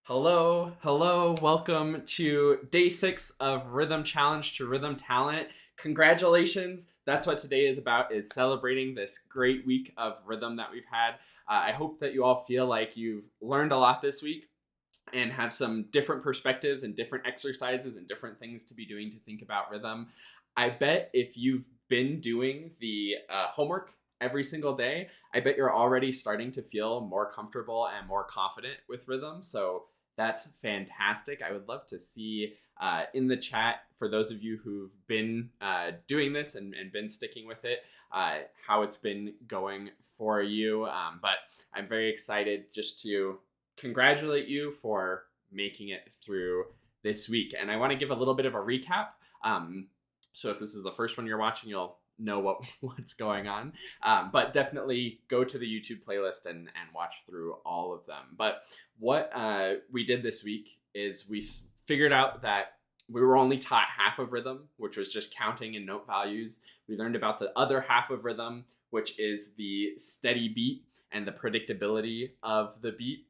Hello, welcome to day 6 of Rhythm Challenge to Rhythm Talent. Congratulations. That's what today is about, is celebrating this great week of rhythm that we've had. I hope that you all feel like you've learned a lot this week and have some different perspectives and different exercises and different things to be doing to think about rhythm. I bet if you've been doing the homework every single day, I bet you're already starting to feel more comfortable and more confident with rhythm. So that's fantastic. I would love to see in the chat, for those of you who've been doing this and been sticking with it, how it's been going for you. But I'm very excited just to congratulate you for making it through this week. And I want to give a little bit of a recap. So if this is the first one you're watching, you'll know what's going on. But definitely go to the YouTube playlist and watch through all of them. But what we did this week is we figured out that we were only taught half of rhythm, which was just counting and note values. We learned about the other half of rhythm, which is the steady beat and the predictability of the beat.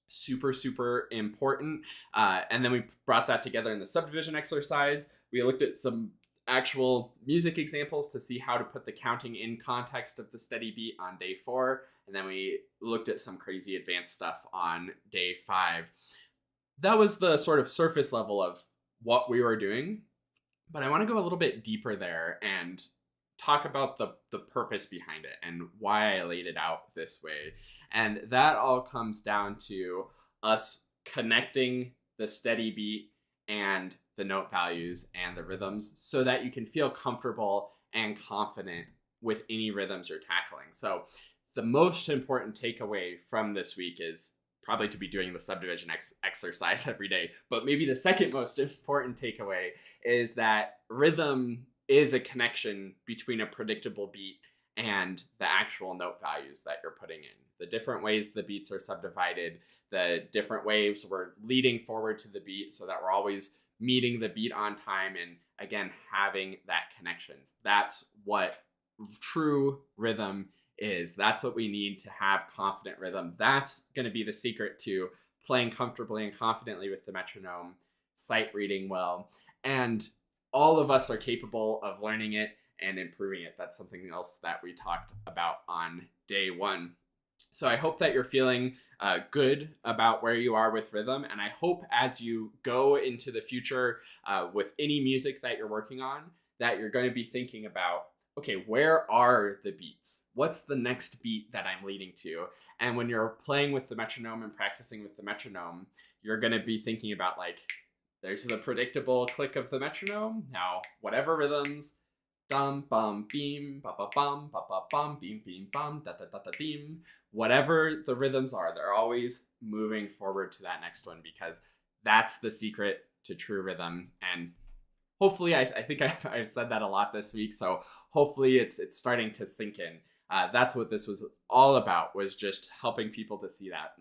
Super important. And then we brought that together in the subdivision exercise. We looked at some actual music examples to see how to put the counting in context of the steady beat on day 4. And then we looked at some crazy advanced stuff on day 5. That was the sort of surface level of what we were doing. But I want to go a little bit deeper there and talk about the purpose behind it and why I laid it out this way. And that all comes down to us connecting the steady beat and the note values and the rhythms so that you can feel comfortable and confident with any rhythms you're tackling. So the most important takeaway from this week is probably to be doing the subdivision exercise every day. But maybe the second most important takeaway is that rhythm is a connection between a predictable beat and the actual note values that you're putting in. The different ways the beats are subdivided, the different waves we're leading forward to the beat so that we're always meeting the beat on time and, again, having that connection. That's what true rhythm is. That's what we need to have confident rhythm. That's going to be the secret to playing comfortably and confidently with the metronome, sight reading well, and all of us are capable of learning it and improving it. That's something else that we talked about on day 1. So I hope that you're feeling good about where you are with rhythm. And I hope as you go into the future with any music that you're working on, that you're going to be thinking about, okay, where are the beats? What's the next beat that I'm leading to? And when you're playing with the metronome and practicing with the metronome, you're going to be thinking about, like, there's the predictable click of the metronome. Now, whatever rhythms, dum bum beam ba ba bum beam beam bum da da da da beam. Whatever the rhythms are, they're always moving forward to that next one because that's the secret to true rhythm. And hopefully, I think I've said that a lot this week. So hopefully, it's starting to sink in. That's what this was all about, was just helping people to see that.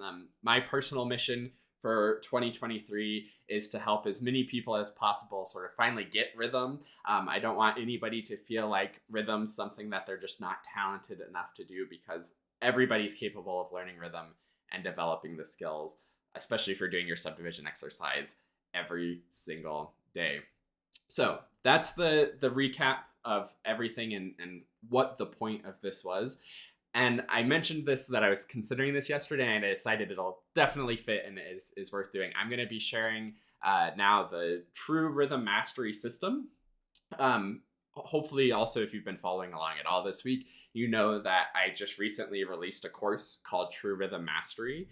My personal mission for 2023 is to help as many people as possible sort of finally get rhythm. I don't want anybody to feel like rhythm's something that they're just not talented enough to do, because everybody's capable of learning rhythm and developing the skills, especially if you're doing your subdivision exercise every single day. So that's the recap of everything and what the point of this was. And I mentioned this, that I was considering this yesterday, and I decided it'll definitely fit and is worth doing. I'm going to be sharing now the True Rhythm Mastery System. Hopefully, also, if you've been following along at all this week, you know that I just recently released a course called True Rhythm Mastery.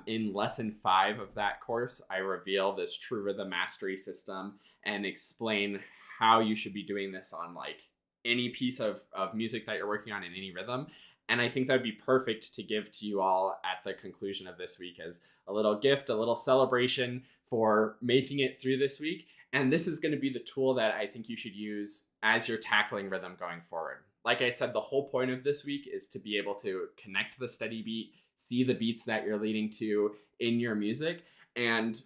In lesson 5 of that course, I reveal this True Rhythm Mastery System and explain how you should be doing this on, like, any piece of music that you're working on in any rhythm. And I think that'd be perfect to give to you all at the conclusion of this week as a little gift, a little celebration for making it through this week. And this is going to be the tool that I think you should use as you're tackling rhythm going forward. Like I said, the whole point of this week is to be able to connect the steady beat, see the beats that you're leading to in your music. And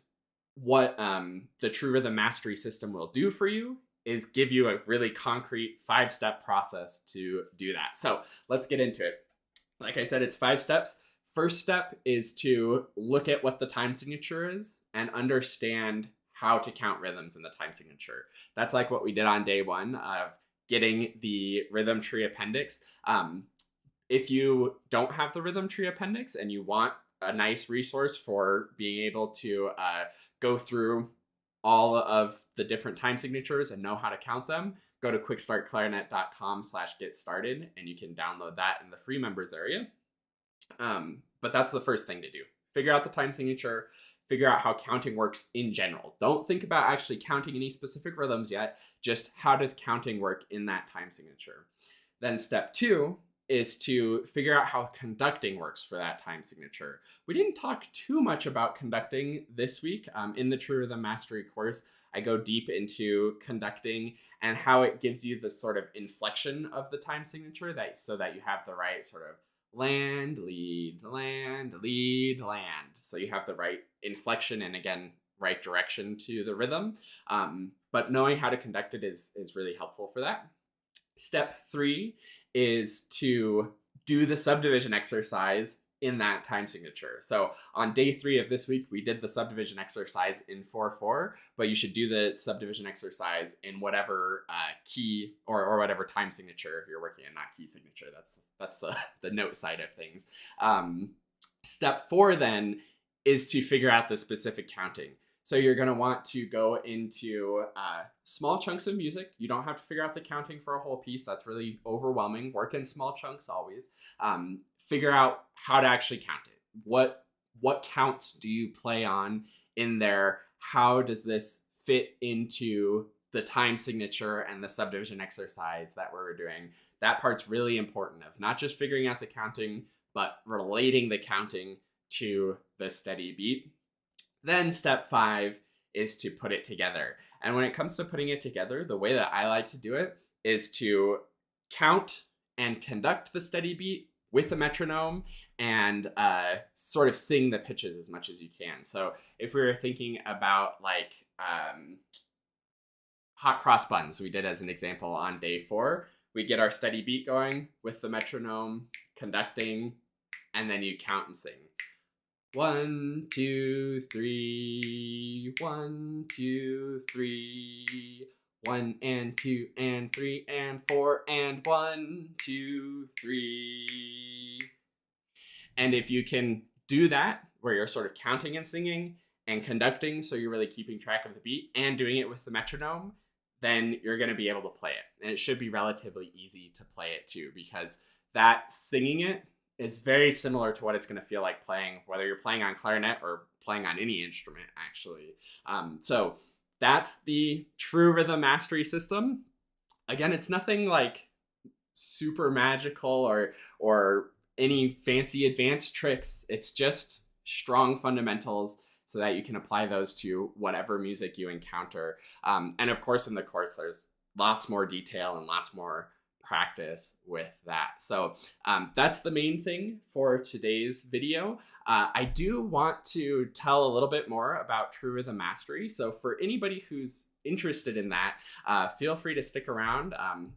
what the True Rhythm Mastery System will do for you is give you a really concrete 5-step process to do that. So let's get into it. Like I said, it's 5 steps. first step is to look at what the time signature is and understand how to count rhythms in the time signature. That's like what we did on day one of getting the rhythm tree appendix. If you don't have the rhythm tree appendix and you want a nice resource for being able to go through all of the different time signatures and know how to count them, go to quickstartclarinet.com/get-started and you can download that in the free members area. But that's the first thing to do. Figure out the time signature, figure out how counting works in general. Don't think about actually counting any specific rhythms yet, just how does counting work in that time signature. Then step 2 is to figure out how conducting works for that time signature. We didn't talk too much about conducting this week. In the True Rhythm Mastery course, I go deep into conducting and how it gives you the sort of inflection of the time signature so that you have the right sort of land, lead, land, lead, land. So you have the right inflection and again, right direction to the rhythm. But knowing how to conduct it is really helpful for that. Step 3 is to do the subdivision exercise in that time signature. So on day 3 of this week, we did the subdivision exercise in 4/4, but you should do the subdivision exercise in whatever key or whatever time signature you're working in, not key signature. That's the note side of things. Step 4 then is to figure out the specific counting. So you're going to want to go into small chunks of music. You don't have to figure out the counting for a whole piece. That's really overwhelming. Work in small chunks always. Figure out how to actually count it. What counts do you play on in there? How does this fit into the time signature and the subdivision exercise that we're doing? That part's really important of not just figuring out the counting, but relating the counting to the steady beat. Then step 5 is to put it together. And when it comes to putting it together, the way that I like to do it is to count and conduct the steady beat with the metronome and sort of sing the pitches as much as you can. So if we were thinking about like hot cross buns, we did as an example on day 4, we get our steady beat going with the metronome, conducting, and then you count and sing. 1, 2, 3, 1, 2, 3, 1 and 2 and 3 and 4 and 1, 2, 3. And if you can do that, where you're sort of counting and singing and conducting, so you're really keeping track of the beat and doing it with the metronome, then you're going to be able to play it. And it should be relatively easy to play it too, because that singing it is very similar to what it's going to feel like playing, whether you're playing on clarinet or playing on any instrument, actually. So that's the True Rhythm Mastery System. Again, it's nothing like super magical or any fancy advanced tricks. It's just strong fundamentals so that you can apply those to whatever music you encounter. And of course, in the course, there's lots more detail and lots more practice with that. So that's the main thing for today's video. I do want to tell a little bit more about True Rhythm Mastery. So for anybody who's interested in that, feel free to stick around.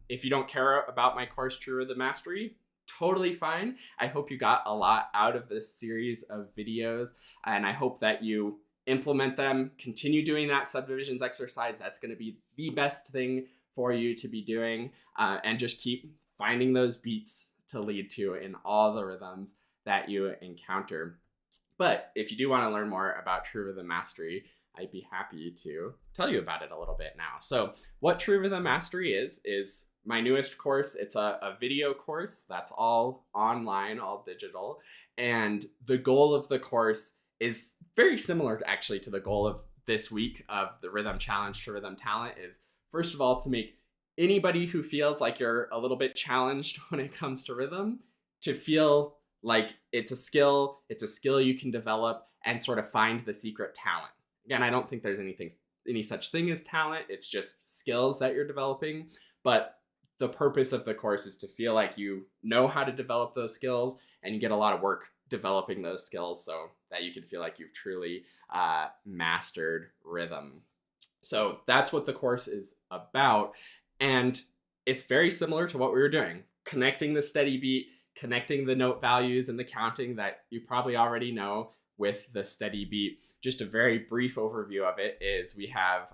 If you don't care about my course, True Rhythm Mastery, totally fine. I hope you got a lot out of this series of videos, and I hope that you implement them, continue doing that subdivisions exercise. That's going to be the best thing for you to be doing, and just keep finding those beats to lead to in all the rhythms that you encounter. But if you do want to learn more about True Rhythm Mastery, I'd be happy to tell you about it a little bit now. So what True Rhythm Mastery is my newest course. It's a video course that's all online, all digital. And the goal of the course is very similar actually to the goal of this week of the Rhythm Challenge to Rhythm Talent is, first of all, to make anybody who feels like you're a little bit challenged when it comes to rhythm to feel like it's a skill you can develop and sort of find the secret talent. Again, I don't think there's any such thing as talent. It's just skills that you're developing. But the purpose of the course is to feel like you know how to develop those skills and you get a lot of work developing those skills so that you can feel like you've truly mastered rhythm. So that's what the course is about. And it's very similar to what we were doing, connecting the steady beat, connecting the note values and the counting that you probably already know with the steady beat. Just a very brief overview of it is we have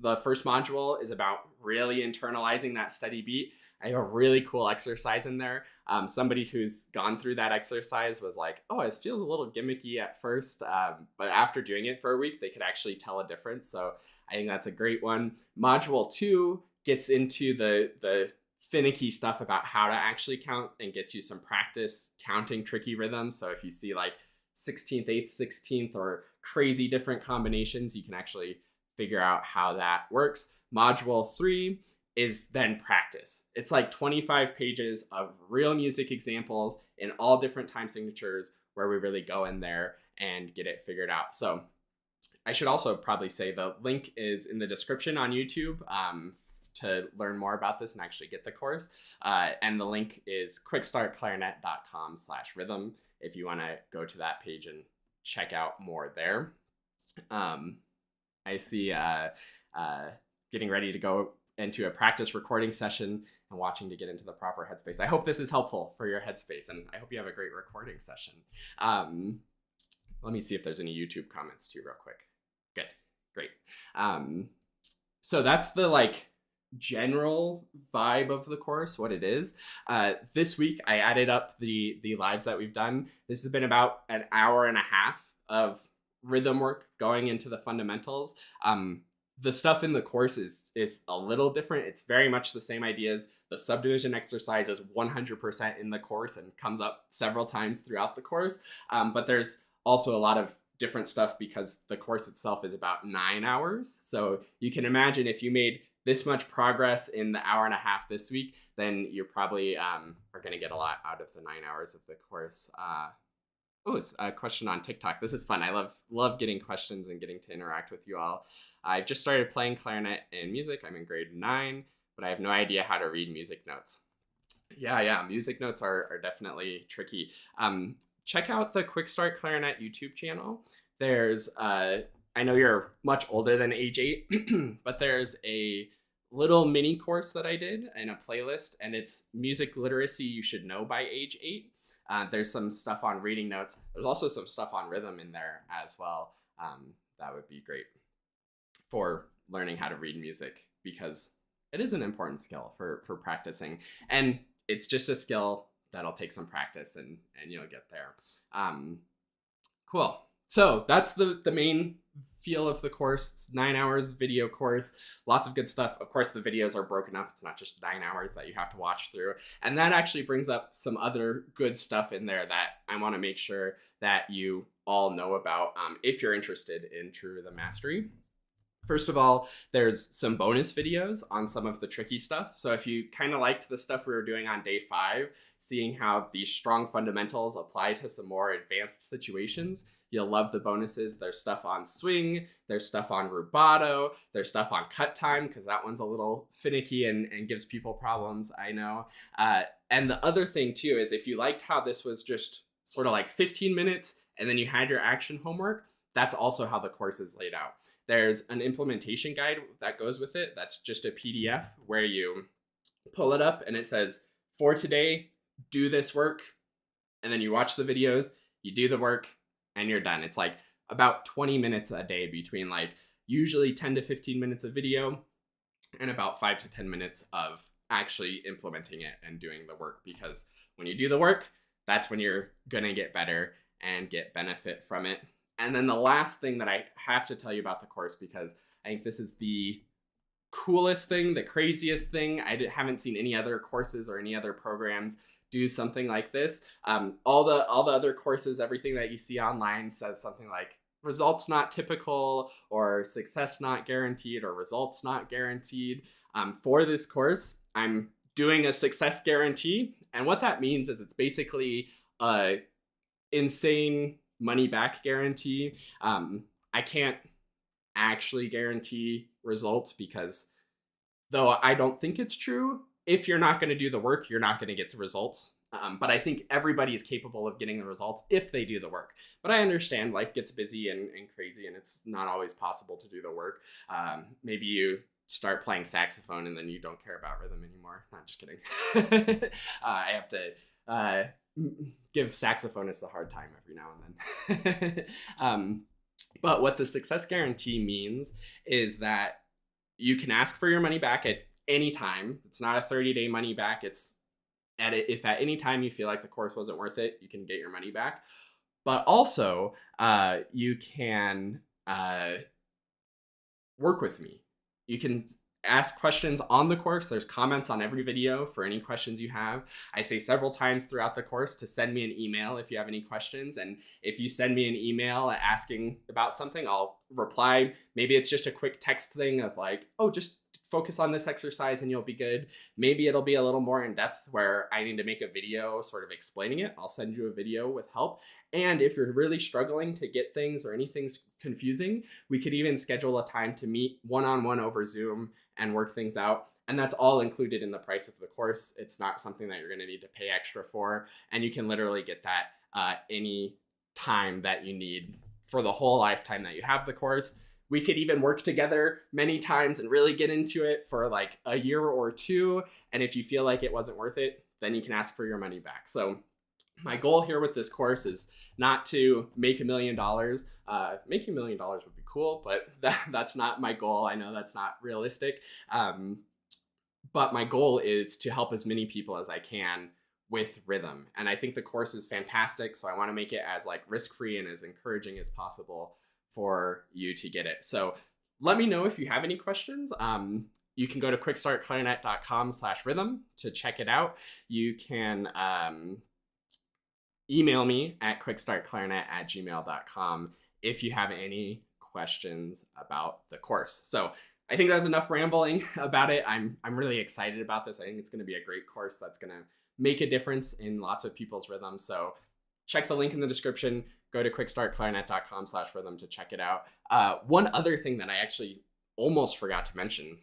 the first module is about really internalizing that steady beat. I have a really cool exercise in there. Somebody who's gone through that exercise was like, oh, it feels a little gimmicky at first, but after doing it for a week, they could actually tell a difference. So I think that's a great one. Module 2 gets into the finicky stuff about how to actually count and gets you some practice counting tricky rhythms. So if you see like 16th, 8th, 16th, or crazy different combinations, you can actually figure out how that works. Module 3 is then practice. It's like 25 pages of real music examples in all different time signatures where we really go in there and get it figured out. So I should also probably say the link is in the description on YouTube to learn more about this and actually get the course. And the link is quickstartclarinet.com/rhythm if you want to go to that page and check out more there. I see getting ready to go into a practice recording session and watching to get into the proper headspace. I hope this is helpful for your headspace, and I hope you have a great recording session. Let me see if there's any YouTube comments too real quick. Good, great. So that's the like general vibe of the course, what it is. This week I added up the lives that we've done. This has been about an hour and a half of rhythm work going into the fundamentals. The stuff in the course is a little different. It's very much the same ideas. The subdivision exercise is 100% in the course and comes up several times throughout the course. But there's also a lot of different stuff because the course itself is about 9 hours. So you can imagine if you made this much progress in the hour and a half this week, then you're probably are going to get a lot out of the 9 hours of the course. Oh, it's a question on TikTok. This is fun. I love getting questions and getting to interact with you all. I've just started playing clarinet in music. I'm in grade 9, but I have no idea how to read music notes. Yeah, music notes are definitely tricky. Check out the Quick Start Clarinet YouTube channel. There's, I know you're much older than age 8, but there's a little mini course that I did in a playlist, and it's music literacy you should know by age 8. There's some stuff on reading notes. There's also some stuff on rhythm in there as well. That would be great for learning how to read music because it is an important skill for practicing. And it's just a skill that'll take some practice and you'll get there. Cool. So that's the main feel of the course. It's 9 hours video course, lots of good stuff. Of course, the videos are broken up. It's not just 9 hours that you have to watch through. And that actually brings up some other good stuff in there that I want to make sure that you all know about if you're interested in true rhythm mastery. First of all, there's some bonus videos on some of the tricky stuff. So if you kind of liked the stuff we were doing on day 5, seeing how these strong fundamentals apply to some more advanced situations, you'll love the bonuses. There's stuff on swing, there's stuff on rubato, there's stuff on cut time, because that one's a little finicky and gives people problems, I know. And the other thing too is if you liked how this was just sort of like 15 minutes and then you had your action homework, that's also how the course is laid out. There's an implementation guide that goes with it. That's just a PDF where you pull it up and it says, for today, do this work. And then you watch the videos, you do the work, and you're done. It's like about 20 minutes a day between like usually 10 to 15 minutes of video and about 5 to 10 minutes of actually implementing it and doing the work. Because when you do the work, that's when you're gonna get better and get benefit from it. And then the last thing that I have to tell you about the course, because I think this is the coolest thing, the craziest thing. I haven't seen any other courses or any other programs do something like this. All the other courses, everything that you see online says something like results not typical or success not guaranteed or results not guaranteed. For this course, I'm doing a success guarantee. And what that means is it's basically a insane money back guarantee. I can't actually guarantee results because though I don't think it's true, if you're not going to do the work, you're not going to get the results. But I think everybody is capable of getting the results if they do the work. But I understand life gets busy and crazy and it's not always possible to do the work. Maybe you start playing saxophone and then you don't care about rhythm anymore. Not just kidding. I have to give saxophonists a hard time every now and then. But what the success guarantee means is that you can ask for your money back at any time. It's not a 30-day money back. It's if at any time you feel like the course wasn't worth it, you can get your money back. But also, you can work with me. You can ask questions on the course. There's comments on every video for any questions you have. I say several times throughout the course to send me an email if you have any questions. And if you send me an email asking about something, I'll reply. Maybe it's just a quick text thing of like, oh, just focus on this exercise and you'll be good. Maybe it'll be a little more in depth where I need to make a video sort of explaining it. I'll send you a video with help. And if you're really struggling to get things or anything's confusing, we could even schedule a time to meet one-on-one over Zoom and work things out. And that's all included in the price of the course. It's not something that you're going to need to pay extra for. And you can literally get that any time that you need for the whole lifetime that you have the course. We could even work together many times and really get into it for like a year or two. And if you feel like it wasn't worth it, then you can ask for your money back. So my goal here with this course is not to make $1 million. Making $1 million would be cool, but that's not my goal. I know that's not realistic. But my goal is to help as many people as I can with rhythm. And I think the course is fantastic. So I want to make it as like risk-free and as encouraging as possible for you to get it. So let me know if you have any questions. You can go to quickstartclarinet.com/rhythm to check it out. You can email me at quickstartclarinet@gmail.com if you have any questions about the course. So I think that's enough rambling about it. I'm really excited about this. I think it's going to be a great course that's going to make a difference in lots of people's rhythm. So check the link in the description. Go to quickstartclarinet.com/rhythm to check it out. One other thing that I actually almost forgot to mention,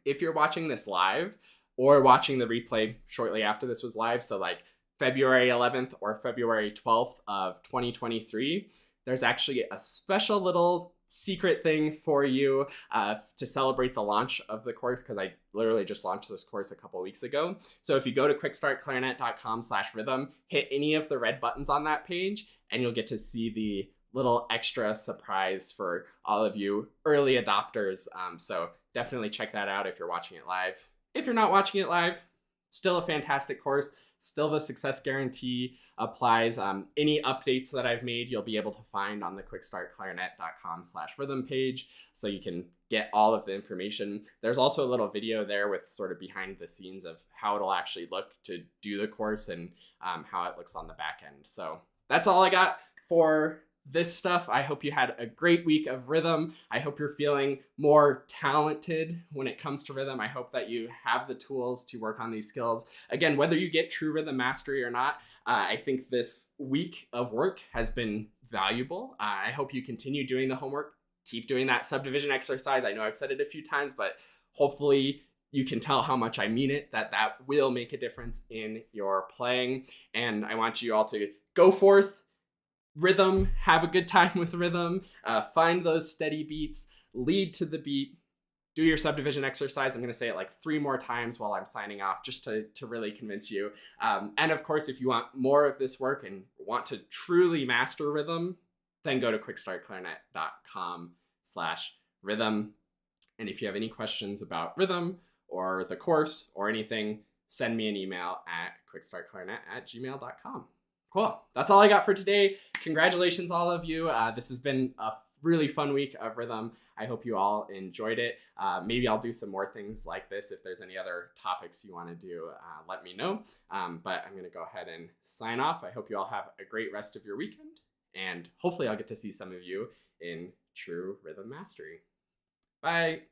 if you're watching this live or watching the replay shortly after this was live, so like February 11th or February 12th of 2023, there's actually a special little secret thing for you to celebrate the launch of the course, because I literally just launched this course a couple weeks ago. So if you go to quickstartclarinet.com/rhythm, hit any of the red buttons on that page, and you'll get to see the little extra surprise for all of you early adopters. So definitely check that out if you're watching it live. If you're not watching it live, still a fantastic course. Still the success guarantee applies. Any updates that I've made, you'll be able to find on the quickstartclarinet.com/rhythm page, so you can get all of the information. There's also a little video there with sort of behind the scenes of how it'll actually look to do the course and how it looks on the back end. So that's all I got for this stuff. I hope you had a great week of rhythm. I hope you're feeling more talented when it comes to rhythm. I hope that you have the tools to work on these skills. Again, whether you get true rhythm mastery or not, I think this week of work has been valuable. I hope you continue doing the homework. Keep doing that subdivision exercise. I know I've said it a few times, but hopefully you can tell how much I mean it, that will make a difference in your playing. And I want you all to go forth, rhythm, have a good time with rhythm, find those steady beats, lead to the beat, do your subdivision exercise. I'm going to say it like 3 more times while I'm signing off, just to really convince you. And of course, if you want more of this work and want to truly master rhythm, then go to quickstartclarinet.com/rhythm. And if you have any questions about rhythm or the course or anything, send me an email at quickstartclarinet@gmail.com. Cool. That's all I got for today. Congratulations, all of you. This has been a really fun week of rhythm. I hope you all enjoyed it. Maybe I'll do some more things like this. If there's any other topics you want to do, let me know. But I'm going to go ahead and sign off. I hope you all have a great rest of your weekend. And hopefully I'll get to see some of you in true rhythm mastery. Bye.